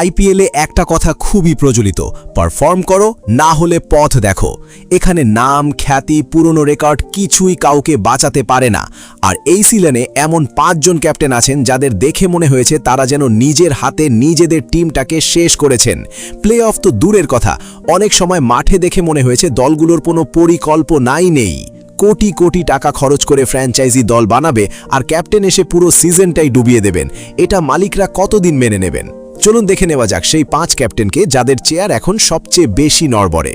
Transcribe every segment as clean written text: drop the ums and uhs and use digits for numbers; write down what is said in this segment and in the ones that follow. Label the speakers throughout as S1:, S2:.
S1: আইপিএলে একটা কথা খুবই প্রচলিত, পারফর্ম করো, না হলে পথ দেখো। এখানে নাম, খ্যাতি, পুরনো রেকর্ড কিছুই কাউকে বাঁচাতে পারে না। আর এই সিজনে এমন 5 জন ক্যাপ্টেন আছেন যাদের দেখে মনে হয়েছে তারা যেন নিজের হাতে নিজেদের টিমটাকে শেষ করেছেন। প্লে অফ তো দূরের কথা, অনেক সময় মাঠে দেখে মনে হয়েছে দলগুলোর কোনো পরিকল্পনাই নেই। কোটি কোটি টাকা খরচ করে ফ্র্যাঞ্চাইজি দল বানাবে আর ক্যাপ্টেন এসে পুরো সিজনটাই ডুবিয়ে দেবেন। এটা মালিকরা কতদিন মেনে নেবেন? চলুন দেখে নেওয়া যাক সেই 5 ক্যাপ্টেনকে যাদের চেয়ার এখন সবচেয়ে বেশি নড়বড়ে।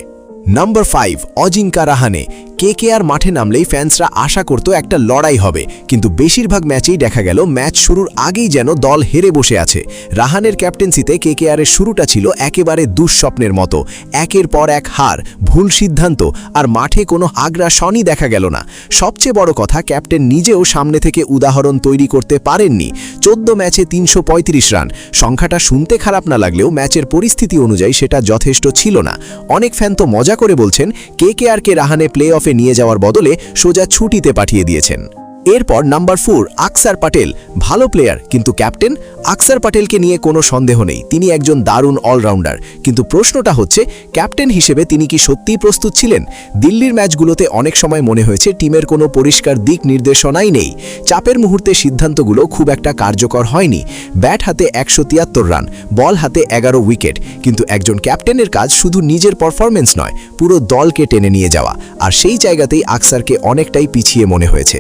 S1: নাম্বার 5, অজিঙ্কা রাহানে। কেকেআর মাঠে নামলেই ফ্যান্সরা আশা করত একটা লড়াই হবে, কিন্তু বেশিরভাগ ম্যাচেই দেখা গেল ম্যাচ শুরুর আগেই যেন দল হেরে বসে আছে। রাহানের ক্যাপ্টেন্সিতে কেকেআরের শুরুটা ছিল একেবারে দুঃস্বপ্নের মতো। একের পর এক হার, ভুল সিদ্ধান্ত আর মাঠে কোনো আগ্রাসনই দেখা গেল না। সবচেয়ে বড় কথা, ক্যাপ্টেন নিজেও সামনে থেকে উদাহরণ তৈরি করতে পারেননি। 14 ম্যাচে 335 রান, সংখ্যাটা শুনতে খারাপ না লাগলেও ম্যাচের পরিস্থিতি অনুযায়ী সেটা যথেষ্ট ছিল না। অনেক ফ্যান তো মজা করে বলছেন কেকেআরকে রাহানে প্লে অফে নিয়ে যাওয়ার বদলে সোজা ছুটিতে পাঠিয়ে দিয়েছেন। এরপর নাম্বার 4, আকসার প্যাটেল। ভালো প্লেয়ার কিন্তু ক্যাপ্টেন? আকসার প্যাটেলকে নিয়ে কোনো সন্দেহ নেই, তিনি একজন দারুণ অলরাউন্ডার। কিন্তু প্রশ্নটা হচ্ছে, ক্যাপ্টেন হিসেবে তিনি কি সত্যিই প্রস্তুত ছিলেন? দিল্লির ম্যাচগুলোতে অনেক সময় মনে হয়েছে টিমের কোনো পরিষ্কার দিক নির্দেশনাই নেই। চাপের মুহূর্তে সিদ্ধান্তগুলো খুব একটা কার্যকর হয়নি। ব্যাট হাতে 173 রান, বল হাতে 11 উইকেট, কিন্তু একজন ক্যাপ্টেনের কাজ শুধু নিজের পারফরম্যান্স নয়, পুরো দলকে টেনে নিয়ে যাওয়া। আর সেই জায়গাতেই আকসারকে অনেকটাই পিছিয়ে মনে হয়েছে।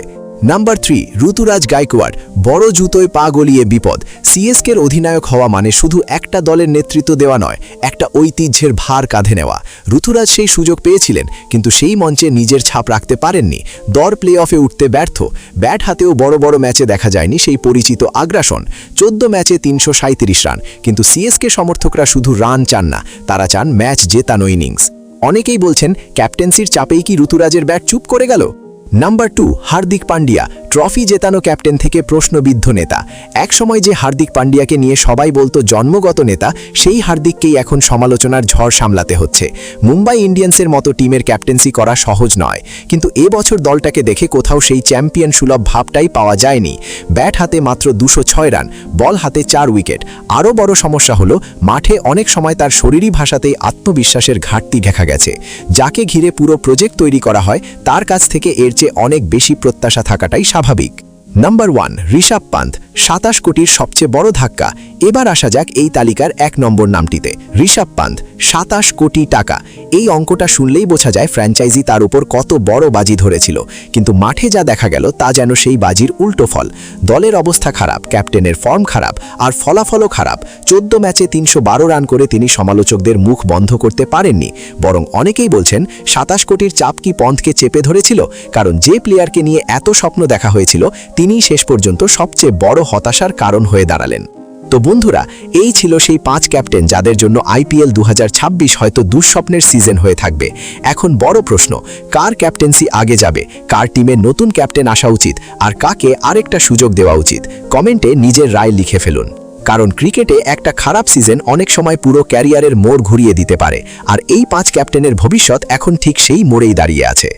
S1: নাম্বার 3, ঋতুরাজ গায়কোয়াড়। বড় জুতোয় পা গলিয়ে বিপদ। সিএসকের অধিনায়ক হওয়া মানে শুধু একটা দলের নেতৃত্ব দেওয়া নয়, একটা ঐতিহ্যের ভার কাঁধে নেওয়া। ঋতুরাজ সেই সুযোগ পেয়েছিলেন, কিন্তু সেই মঞ্চে নিজের ছাপ রাখতে পারেননি। দল প্লে অফে উঠতে ব্যর্থ। ব্যাট হাতেও বড় বড় ম্যাচে দেখা যায়নি সেই পরিচিত আগ্রাসন। 14 ম্যাচে 337 রান, কিন্তু সিএসকে সমর্থকরা শুধু রান চান না, তারা চান ম্যাচ জেতানো ইনিংস। অনেকেই বলছেন ক্যাপ্টেন্সির চাপেই কি ঋতুরাজের ব্যাট চুপ করে গেল? নাম্বার 2, হার্দিক পান্ডিয়া। ট্রফি জেতানো ক্যাপ্টেন থেকে প্রশ্নবিদ্ধ নেতা। একসময় যে হার্দিক পান্ডিয়াকে নিয়ে সবাই বলতো জন্মগত নেতা, সেই হার্দিককেই এখন সমালোচনার ঝড় সামলাতে হচ্ছে। মুম্বাই ইন্ডিয়ান্সের মতো টিমের ক্যাপ্টেন্সি করা সহজ নয়, কিন্তু এবছর দলটাকে দেখে কোথাও সেই চ্যাম্পিয়ন সুলভ ভাবটাই পাওয়া যায়নি। ব্যাট হাতে মাত্র 206 রান, বল হাতে 4 উইকেট। আরও বড় সমস্যা হলো, মাঠে অনেক সময় তার শরীরী ভাষাতেই আত্মবিশ্বাসের ঘাটতি দেখা গেছে। যাকে ঘিরে পুরো প্রজেক্ট তৈরি করা হয়, তার কাছ থেকে এর চেয়ে অনেক বেশি প্রত্যাশা থাকাটাই স্বাভাবিক। নাম্বার 1, ঋষভ পান্ত। 27 কোটির সবচেয়ে বড় ধাক্কা। এবার আসা যাক এই তালিকার 1 নম্বর নামটিতে, ঋষভ পান্ত। 27 কোটি টাকা। এই অঙ্কটা শুনলেই বোঝা যায় ফ্র্যাঞ্চাইজি তার উপর কত বড় বাজি ধরেছিল। কিন্তু মাঠে যা দেখা গেল তা যেন সেই বাজির উল্টো ফল। দলের অবস্থা খারাপ, ক্যাপ্টেনের ফর্ম খারাপ, আর ফলাফলও খারাপ। 14 ম্যাচে 312 রান করে তিনি সমালোচকদের মুখ বন্ধ করতে পারেননি। বরং অনেকেই বলছেন 27 কোটির চাপ কি পন্থকে চেপে ধরেছিল, কারণ যে প্লেয়ারকে নিয়ে এত স্বপ্ন দেখা হয়েছিল তিনিই শেষ পর্যন্ত সবচেয়ে বড় হতাশার কারণ হয়ে দাঁড়ালেন। তো বন্ধুরা, এই ছিল সেই 5 ক্যাপ্টেন যাদের জন্য আইপিএল 2026 হয়তো দুঃস্বপ্নের সিজন হয়ে থাকবে। এখন বড় প্রশ্ন, কার ক্যাপ্টেন্সি আগে যাবে? কার টিমে নতুন ক্যাপ্টেন আসা উচিত? আর কাকে আরেকটা সুযোগ দেওয়া উচিত? কমেন্টে নিজের রায় লিখে ফেলুন। কারণ ক্রিকেটে একটা খারাপ সিজন অনেক সময় পুরো ক্যারিয়ারের মোড় ঘুরিয়ে দিতে পারে, আর এই 5 ক্যাপ্টেনের ভবিষ্যৎ এখন ঠিক সেই মোড়েই দাঁড়িয়ে আছে।